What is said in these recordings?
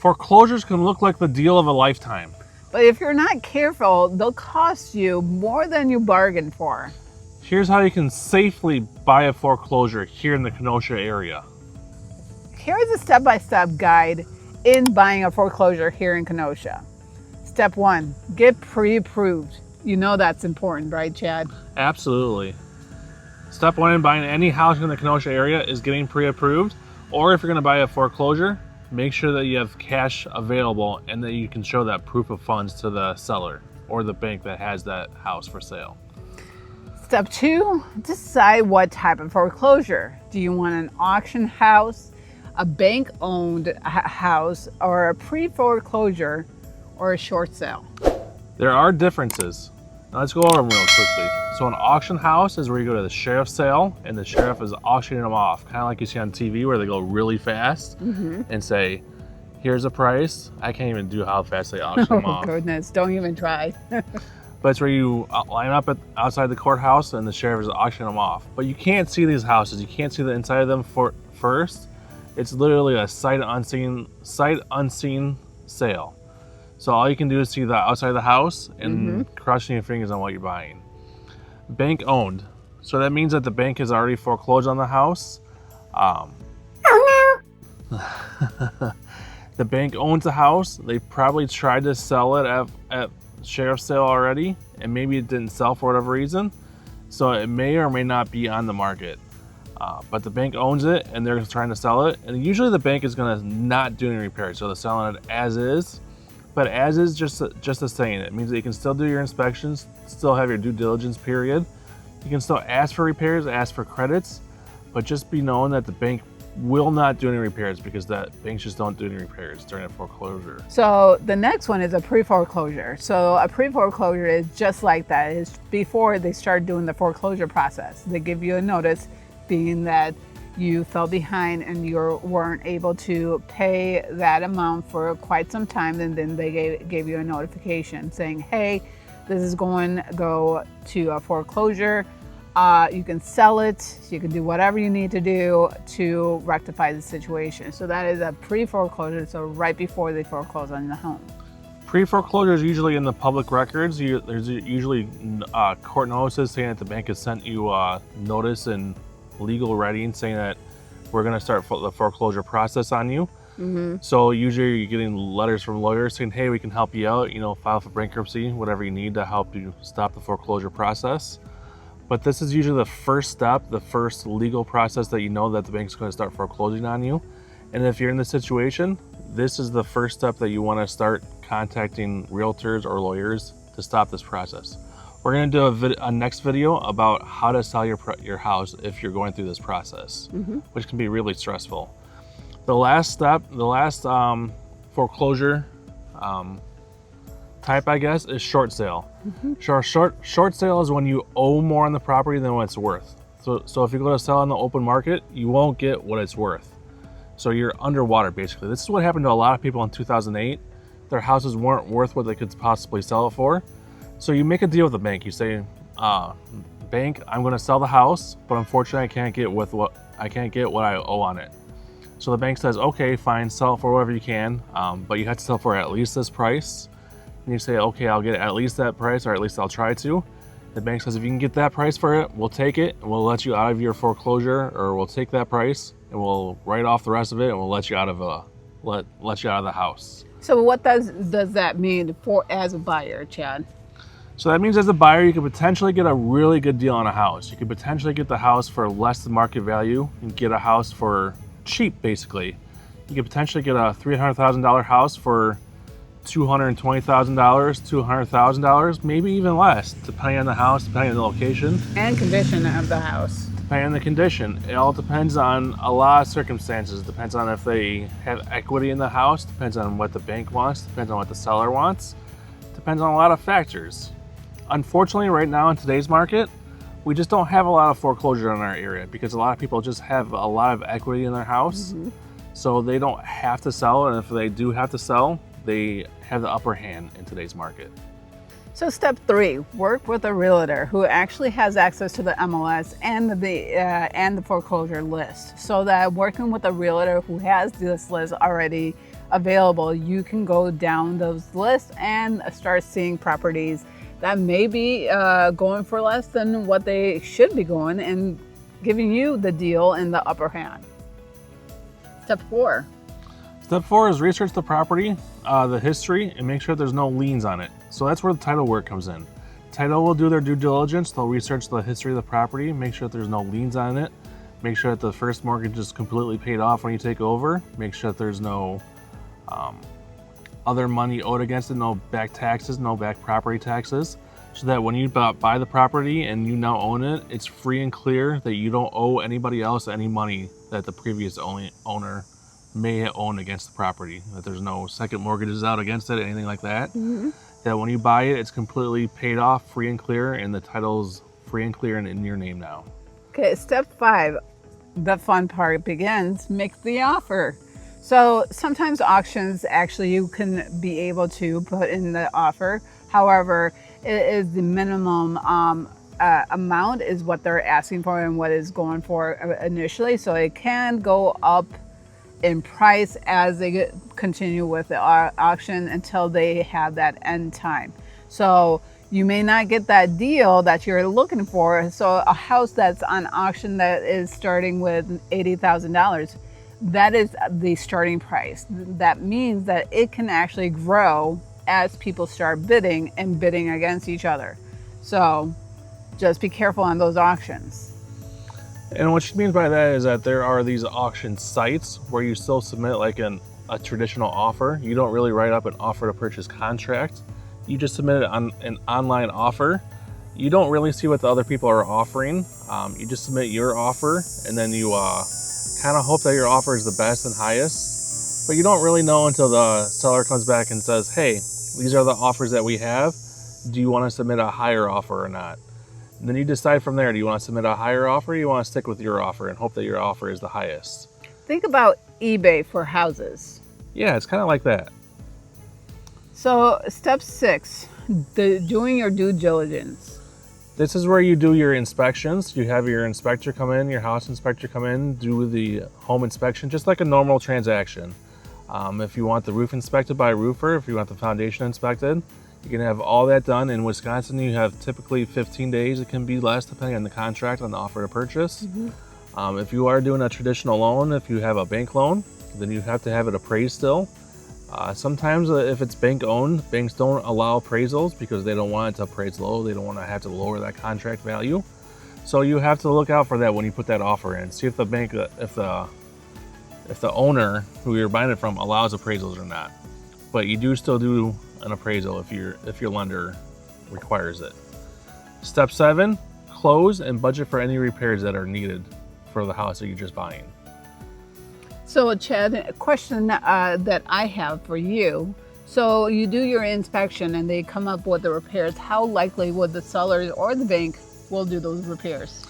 Foreclosures can look like the deal of a lifetime. But if you're not careful, they'll cost you more than you bargained for. Here's how you can safely buy a foreclosure here in the Kenosha area. Here is a step-by-step guide in buying a foreclosure here in Kenosha. Step 1, get pre-approved. You know that's important, right, Chad? Absolutely. Step 1 in buying any house in the Kenosha area is getting pre-approved, or if you're going to buy a foreclosure, make sure that you have cash available and that you can show that proof of funds to the seller or the bank that has that house for sale. Step 2, decide what type of foreclosure. Do you want an auction house, a bank-owned house, or a pre-foreclosure, or a short sale? There are differences. Now let's go over them real quickly. So an auction house is where you go to the sheriff's sale and the sheriff is auctioning them off, kind of like you see on TV where they go really fast and say, here's a price. I can't even do how fast they auction them off. Oh goodness, don't even try. But it's where you line up outside the courthouse and the sheriff is auctioning them off. But you can't see these houses. You can't see the inside of them first. It's literally a sight unseen sale. So all you can do is see the outside of the house and crossing your fingers on what you're buying. Bank owned. So that means that the bank has already foreclosed on the house. Oh no! The bank owns the house. They probably tried to sell it at sheriff's sale already, and maybe it didn't sell for whatever reason. So it may or may not be on the market. But the bank owns it and they're trying to sell it. And usually the bank is gonna not do any repairs. So they're selling it as is. But as is just a saying. It means that you can still do your inspections, still have your due diligence period. You can still ask for repairs, ask for credits, but just be known that the bank will not do any repairs because that banks just don't do any repairs during a foreclosure. So the next one is a pre-foreclosure. So a pre-foreclosure is just like that. It's before they start doing the foreclosure process. They give you a notice being that you fell behind and you weren't able to pay that amount for quite some time, and then they gave you a notification saying, hey, this is going to go to a foreclosure. You can sell it, you can do whatever you need to do to rectify the situation. So that is a pre-foreclosure, so right before they foreclose on the home. Pre-foreclosure is usually in the public records. There's usually court notices saying that the bank has sent you a notice and legal writing saying that we're going to start the foreclosure process on you. So usually you're getting letters from lawyers saying, hey, we can help you out, file for bankruptcy, whatever you need to help you stop the foreclosure process. But this is usually the first step, the first legal process that you know that the bank's going to start foreclosing on you. And if you're in this situation, this is the first step that you want to start contacting realtors or lawyers to stop this process. We're going to do a next video about how to sell your house if you're going through this process, which can be really stressful. The last step, the last foreclosure type, I guess, is short sale. Short sale is when you owe more on the property than what it's worth. So if you go to sell on the open market, you won't get what it's worth. So you're underwater, basically. This is what happened to a lot of people in 2008. Their houses weren't worth what they could possibly sell it for. So you make a deal with the bank. You say, bank, I'm going to sell the house, but unfortunately I can't get what I owe on it. So the bank says, okay, fine, sell it for whatever you can, but you have to sell for at least this price. And you say, okay, I'll get at least that price, or at least I'll try to. The bank says, if you can get that price for it, we'll take it, and we'll let you out of your foreclosure, or we'll take that price and we'll write off the rest of it, and we'll let you out of the house. So what does that mean as a buyer, Chad? So that means as a buyer, you could potentially get a really good deal on a house. You could potentially get the house for less than market value and get a house for cheap, basically. You could potentially get a $300,000 house for $220,000, $200,000, maybe even less, depending on the house, depending on the location. And condition of the house. Depending on the condition. It all depends on a lot of circumstances. It depends on if they have equity in the house, depends on what the bank wants, depends on what the seller wants, depends on a lot of factors. Unfortunately, right now in today's market, we just don't have a lot of foreclosure in our area because a lot of people just have a lot of equity in their house. So they don't have to sell, and if they do have to sell, they have the upper hand in today's market. So step 3, work with a realtor who actually has access to the MLS and the foreclosure list. So that working with a realtor who has this list already available, you can go down those lists and start seeing properties that may be going for less than what they should be going, and giving you the deal in the upper hand. Step 4. Step 4 is research the property, the history, and make sure there's no liens on it. So that's where the title work comes in. Title will do their due diligence. They'll research the history of the property, make sure that there's no liens on it, make sure that the first mortgage is completely paid off when you take over, make sure that there's no other money owed against it, no back taxes, no back property taxes, so that when you buy the property and you now own it, it's free and clear that you don't owe anybody else any money that the previous owner may own against the property, that there's no second mortgages out against it, anything like that. That when you buy it, it's completely paid off, free and clear, and the title's free and clear and in your name now. Okay, step 5, the fun part begins, make the offer. So sometimes auctions, actually you can be able to put in the offer. However, it is the minimum amount is what they're asking for and what is going for initially. So it can go up in price as they continue with the auction until they have that end time. So you may not get that deal that you're looking for. So a house that's on auction that is starting with $80,000, that is the starting price. That means that it can actually grow as people start bidding and bidding against each other. So just be careful on those auctions. And what she means by that is that there are these auction sites where you still submit like a traditional offer. You don't really write up an offer to purchase contract. You just submit it on an online offer. You don't really see what the other people are offering. You just submit your offer, and then you kind of hope that your offer is the best and highest. But you don't really know until the seller comes back and says, hey, these are the offers that we have. Do you want to submit a higher offer or not? And then you decide from there, do you want to submit a higher offer, or do you want to stick with your offer and hope that your offer is the highest? Think about eBay for houses. Yeah, it's kind of like that. So step 6, doing your due diligence. This is where you do your inspections. You have your inspector come in, your house inspector come in, do the home inspection, just like a normal transaction. If you want the roof inspected by a roofer, if you want the foundation inspected, you can have all that done. In Wisconsin, you have typically 15 days. It can be less depending on the contract, on the offer to purchase. If you are doing a traditional loan, if you have a bank loan, then you have to have it appraised still. Sometimes if it's bank owned, banks don't allow appraisals because they don't want it to appraise low. They don't want to have to lower that contract value. So you have to look out for that when you put that offer in. See if the bank, if the owner who you're buying it from allows appraisals or not. But you do still do an appraisal if your lender requires it. Step 7, close and budget for any repairs that are needed for the house that you're just buying. So Chad, a question that I have for you. So you do your inspection and they come up with the repairs. How likely would the seller or the bank will do those repairs?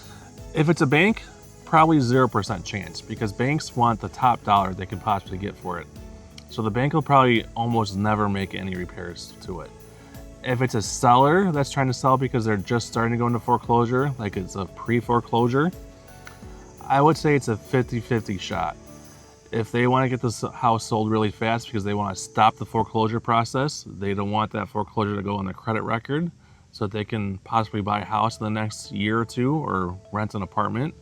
If it's a bank, probably 0% chance, because banks want the top dollar they can possibly get for it. So the bank will probably almost never make any repairs to it. If it's a seller that's trying to sell because they're just starting to go into foreclosure, like it's a pre-foreclosure, I would say it's a 50-50 shot. If they want to get this house sold really fast because they want to stop the foreclosure process, they don't want that foreclosure to go on their credit record, so that they can possibly buy a house in the next year or two or rent an apartment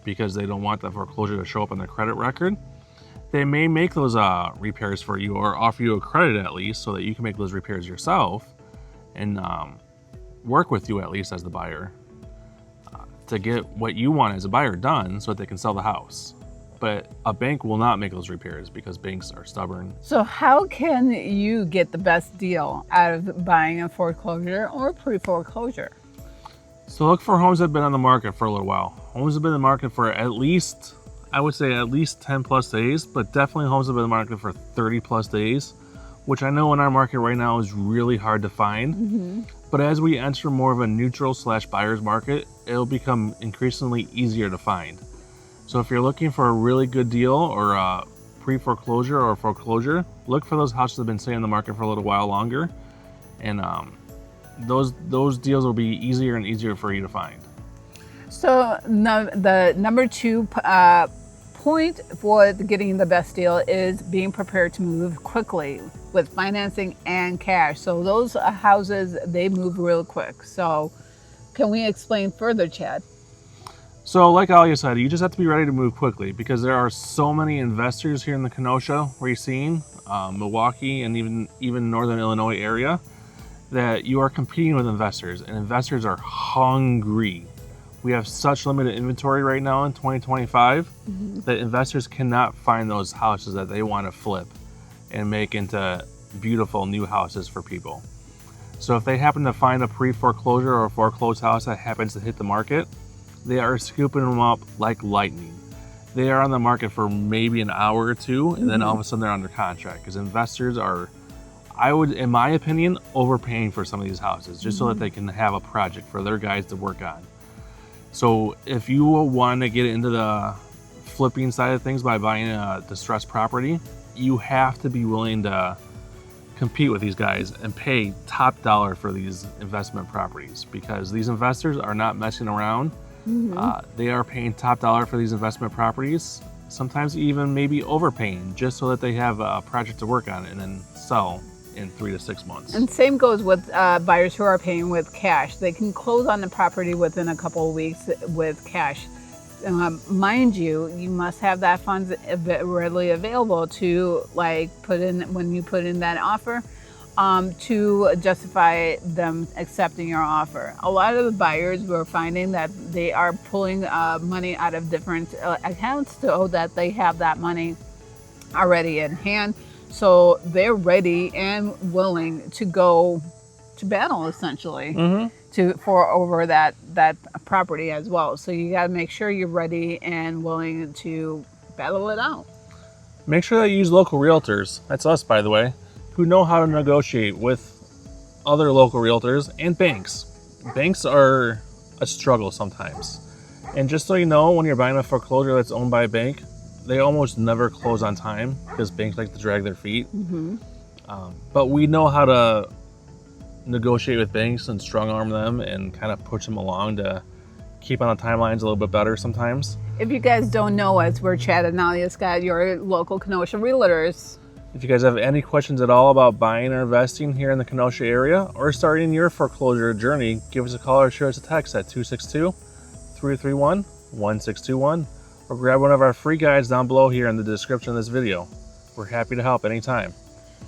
because they don't want that foreclosure to show up on their credit record, they may make those repairs for you or offer you a credit at least so that you can make those repairs yourself and work with you at least as the buyer to get what you want as a buyer done so that they can sell the house. But a bank will not make those repairs because banks are stubborn. So how can you get the best deal out of buying a foreclosure or pre-foreclosure? So look for homes that have been on the market for a little while. Homes have been in the market for at least, I would say at least 10 plus days, but definitely homes have been in the market for 30 plus days, which I know in our market right now is really hard to find. But as we enter more of a neutral / buyer's market, it'll become increasingly easier to find. So if you're looking for a really good deal or a pre-foreclosure or foreclosure, look for those houses that have been staying in the market for a little while longer. And those deals will be easier and easier for you to find. So the number 2 point for getting the best deal is being prepared to move quickly with financing and cash. So those houses, they move real quick. So can we explain further, Chad? So like Aalia said, you just have to be ready to move quickly because there are so many investors here in the Kenosha, Racine, Milwaukee, and even Northern Illinois area that you are competing with investors, and investors are hungry. We have such limited inventory right now in 2025 that investors cannot find those houses that they want to flip and make into beautiful new houses for people. So if they happen to find a pre-foreclosure or a foreclosed house that happens to hit the market, they are scooping them up like lightning. They are on the market for maybe an hour or two, and then all of a sudden they're under contract because investors are, I would, in my opinion, overpaying for some of these houses just so that they can have a project for their guys to work on. So if you want to get into the flipping side of things by buying a distressed property, you have to be willing to compete with these guys and pay top dollar for these investment properties because these investors are not messing around. They are paying top dollar for these investment properties, sometimes even maybe overpaying just so that they have a project to work on and then sell in 3 to 6 months. And same goes with buyers who are paying with cash. They can close on the property within a couple of weeks with cash. Mind you, you must have that funds readily available to put in when you put in that offer to justify them accepting your offer. A lot of the buyers were finding that they are pulling money out of different accounts so that they have that money already in hand. So they're ready and willing to go to battle essentially for over that property as well. So you got to make sure you're ready and willing to battle it out. Make sure that you use local realtors. That's us, by the way, who know how to negotiate with other local realtors and banks. Banks are a struggle sometimes. And just so you know, when you're buying a foreclosure that's owned by a bank, they almost never close on time because banks like to drag their feet. But we know how to negotiate with banks and strong arm them and kind of push them along to keep on the timelines a little bit better sometimes. If you guys don't know us, we're Chad and Aalia Scott, your local Kenosha realtors. If you guys have any questions at all about buying or investing here in the Kenosha area or starting your foreclosure journey, give us a call or shoot us a text at 262-331-1621 or grab one of our free guides down below here in the description of this video. We're happy to help anytime.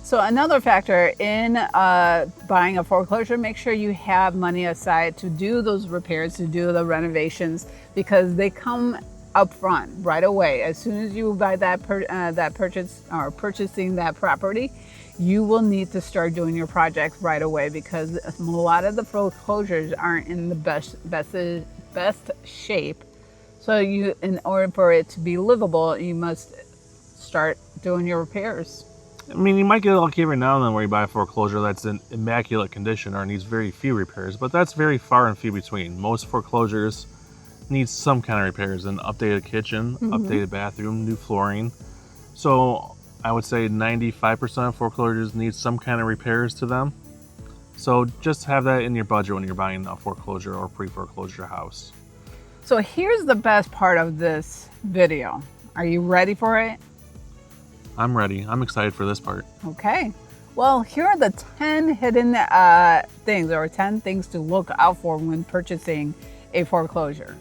So another factor in buying a foreclosure, make sure you have money aside to do those repairs, to do the renovations, because they come up front right away. As soon as you buy that purchase or purchasing that property, you will need to start doing your project right away because a lot of the foreclosures aren't in the best shape. So in order for it to be livable, you must start doing your repairs. I mean, you might get lucky every now and then where you buy a foreclosure that's in immaculate condition or needs very few repairs, but that's very far and few between. Most foreclosures need some kind of repairs, an updated kitchen, updated bathroom, new flooring. So I would say 95% of foreclosures need some kind of repairs to them. So just have that in your budget when you're buying a foreclosure or pre-foreclosure house. So here's the best part of this video. Are you ready for it? I'm ready. I'm excited for this part. Okay. Well, here are the 10 hidden things or 10 things to look out for when purchasing a foreclosure.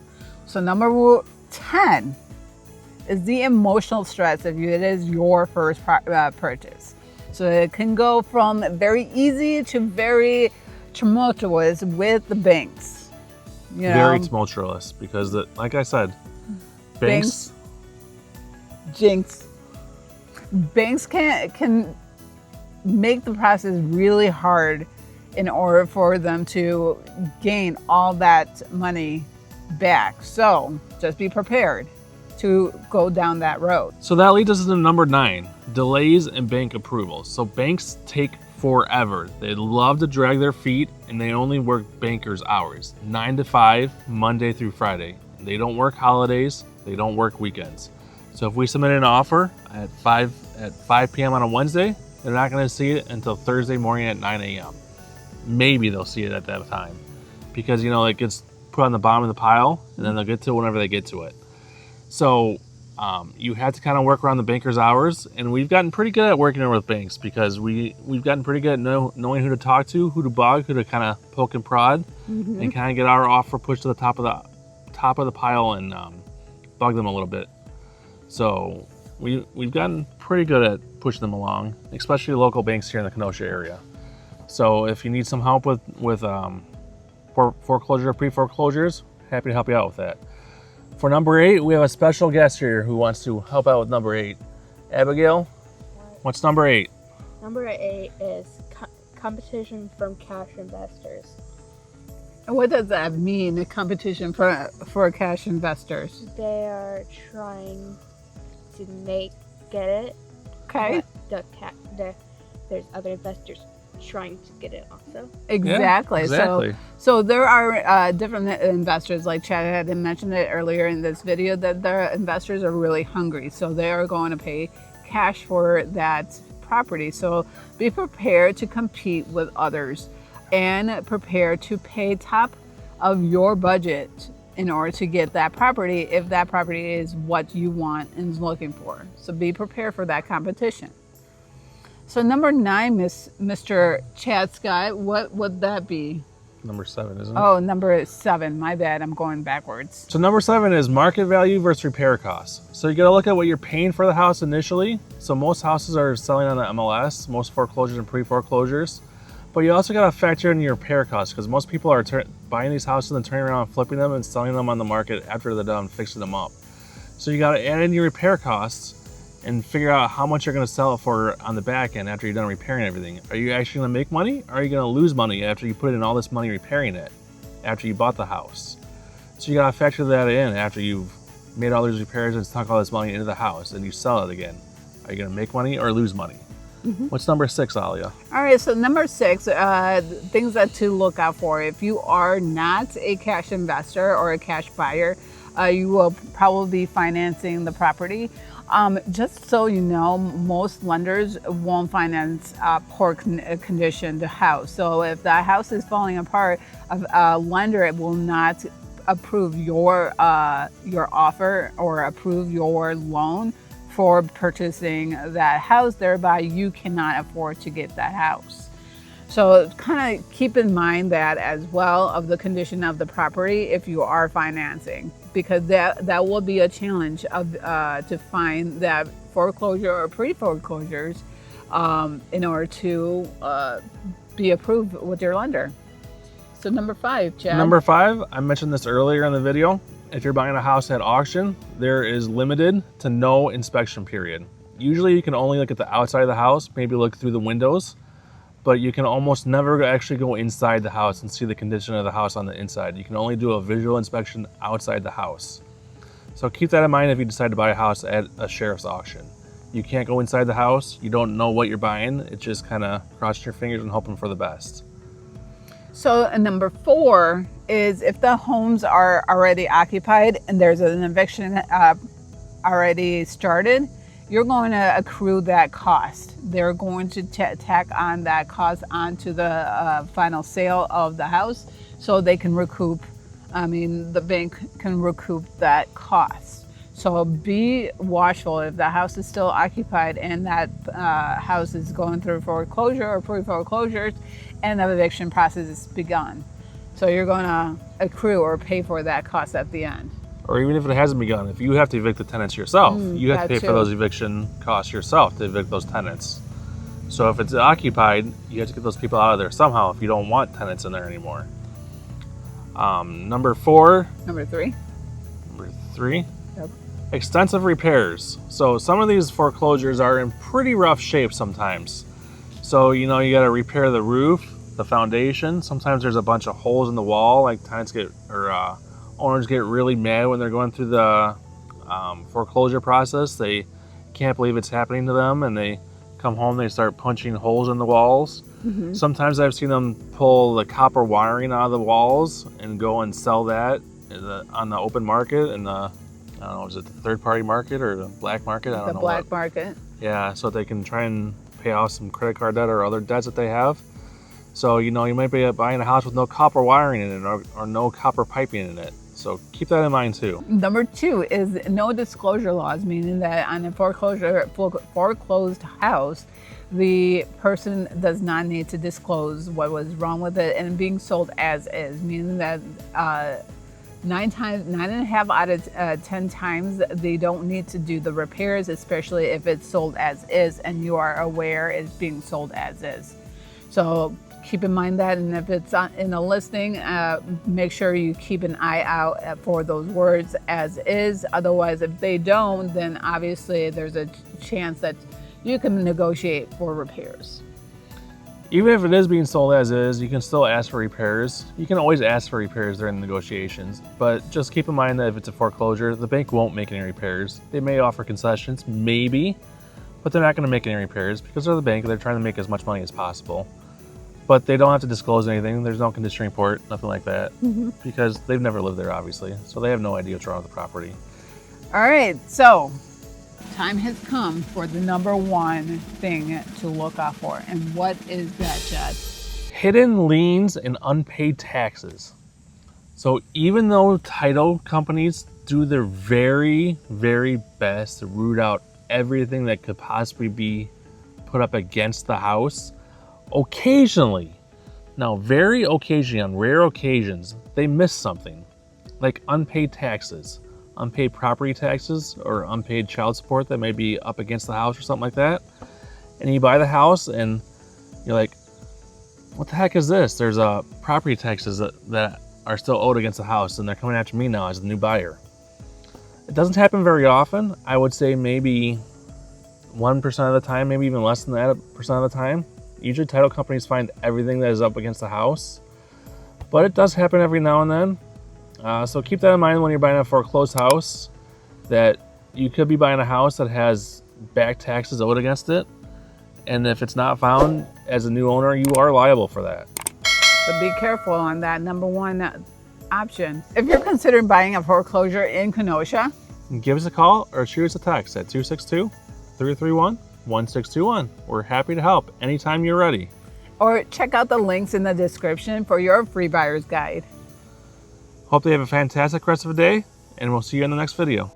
So number 10 is the emotional stress if it is your first purchase. So it can go from very easy to very tumultuous with the banks. You know? Very tumultuous because, like I said, banks jinx. Banks can make the process really hard in order for them to gain all that money back. So just be prepared to go down that road. So that leads us to number 9, delays in bank approvals. So banks take forever. They love to drag their feet and they only work bankers' hours, 9 to 5, Monday through Friday. They don't work holidays, they don't work weekends. So if we submit an offer at 5 p.m. on a Wednesday, they're not going to see it until Thursday morning at 9 a.m. Maybe they'll see it at that time because, it gets put on the bottom of the pile and then they'll get to it whenever they get to it. So You have to kind of work around the banker's hours, and we've gotten pretty good at working with banks because we've gotten pretty good at knowing who to talk to, who to bug, who to kind of poke and prod, and kind of get our offer pushed to the top of the pile and bug them a little bit. So we've gotten pretty good at pushing them along, especially local banks here in the Kenosha area. So if you need some help with foreclosure or pre-foreclosures, happy to help you out with that. For number 8, we have a special guest here who wants to help out with number 8. Abigail, what's number 8? Number 8 is competition from cash investors. What does that mean, a competition for cash investors? They are trying to get it. Okay. But there's other investors trying to get it also. Exactly. Yeah, exactly. So there are different investors, like Chad had mentioned it earlier in this video, that the investors are really hungry. So they are going to pay cash for that property. So be prepared to compete with others and prepare to pay top of your budget in order to get that property if that property is what you want and is looking for. So be prepared for that competition. So number 9, Mr. Chad Scott, what would that be? Number 7, isn't it? Oh, number 7. My bad. I'm going backwards. So number 7 is market value versus repair costs. So you got to look at what you're paying for the house initially. So most houses are selling on the MLS, most foreclosures and pre-foreclosures. But you also got to factor in your repair costs because most people are buying these houses and turning around and flipping them and selling them on the market after they're done fixing them up. So you got to add in your repair costs and figure out how much you're going to sell it for on the back end after you're done repairing everything. Are you actually going to make money, or are you going to lose money after you put in all this money repairing it after you bought the house? So you got to factor that in after you've made all these repairs and sunk all this money into the house and you sell it again. Are you going to make money or lose money? What's number 6, Aalia? All right, so number 6, things that to look out for. If you are not a cash investor or a cash buyer, you will probably be financing the property. Just so you know, most lenders won't finance poor conditioned house. So if the house is falling apart, a lender will not approve your offer or approve your loan for purchasing that house. Thereby, you cannot afford to get that house. So kind of keep in mind that as well of the condition of the property if you are financing, because that will be a challenge of to find that foreclosure or pre-foreclosures in order to be approved with your lender. So number 5, Chad. Number 5, I mentioned this earlier in the video. If you're buying a house at auction, there is limited to no inspection period. Usually you can only look at the outside of the house, maybe look through the windows, but you can almost never actually go inside the house and see the condition of the house on the inside. You can only do a visual inspection outside the house. So keep that in mind if you decide to buy a house at a sheriff's auction. You can't go inside the house, you don't know what you're buying, it's just kind of crossing your fingers and hoping for the best. So number 4 is if the homes are already occupied and there's an eviction already started, you're going to accrue that cost. They're going to tack on that cost onto the final sale of the house so they can recoup, the bank can recoup that cost. So be watchful if the house is still occupied and that house is going through foreclosure or pre-foreclosures and the eviction process is begun. So you're going to accrue or pay for that cost at the end. Or even if it hasn't begun, if you have to evict the tenants yourself, you have to pay for those eviction costs yourself to evict those tenants. So if it's occupied, you have to get those people out of there somehow if you don't want tenants in there anymore. Number 4. Number 3. Number 3. Yep. Extensive repairs. So some of these foreclosures are in pretty rough shape sometimes. So, you got to repair the roof, the foundation. Sometimes there's a bunch of holes in the wall, like owners get really mad when they're going through the foreclosure process. They can't believe it's happening to them, and they come home, they start punching holes in the walls. Sometimes I've seen them pull the copper wiring out of the walls and go and sell that on the open market and I don't know, is it the third-party market or the black market? I don't know. The black market. Yeah, so they can try and pay off some credit card debt or other debts that they have. So, you might be buying a house with no copper wiring in it or no copper piping in it. So keep that in mind too. Number 2 is no disclosure laws, meaning that on a foreclosed house, the person does not need to disclose what was wrong with it and being sold as is, meaning that 9.5 out of 10 times they don't need to do the repairs, especially if it's sold as is and you are aware it's being sold as is. So keep in mind that, and if it's in a listing, make sure you keep an eye out for those words as is. Otherwise, if they don't, then obviously there's a chance that you can negotiate for repairs. Even if it is being sold as is, you can still ask for repairs. You can always ask for repairs during the negotiations, but just keep in mind that if it's a foreclosure, the bank won't make any repairs. They may offer concessions, maybe, but they're not going to make any repairs because they're the bank. They're trying to make as much money as possible. But they don't have to disclose anything. There's no condition report, nothing like that, because they've never lived there, obviously. So they have no idea what's wrong with the property. All right, so time has come for the number 1 thing to look out for. And what is that, Chad? Hidden liens and unpaid taxes. So even though title companies do their very, very best to root out everything that could possibly be put up against the house, occasionally, now very occasionally, on rare occasions, they miss something, like unpaid taxes, unpaid property taxes, or unpaid child support that may be up against the house or something like that. And you buy the house and you're like, what the heck is this? There's property taxes that are still owed against the house, and they're coming after me now as the new buyer. It doesn't happen very often. I would say maybe 1% of the time, maybe even less than that percent of the time. Usually title companies find everything that is up against the house, but it does happen every now and then. So keep that in mind when you're buying a foreclosed house, that you could be buying a house that has back taxes owed against it. And if it's not found, as a new owner, you are liable for that. So be careful on that number 1 option. If you're considering buying a foreclosure in Kenosha, give us a call or shoot us a text at 262-331-1621. We're happy to help anytime you're ready. or check out the links in the description for your free buyer's guide. Hope they have a fantastic rest of the day, and we'll see you in the next video.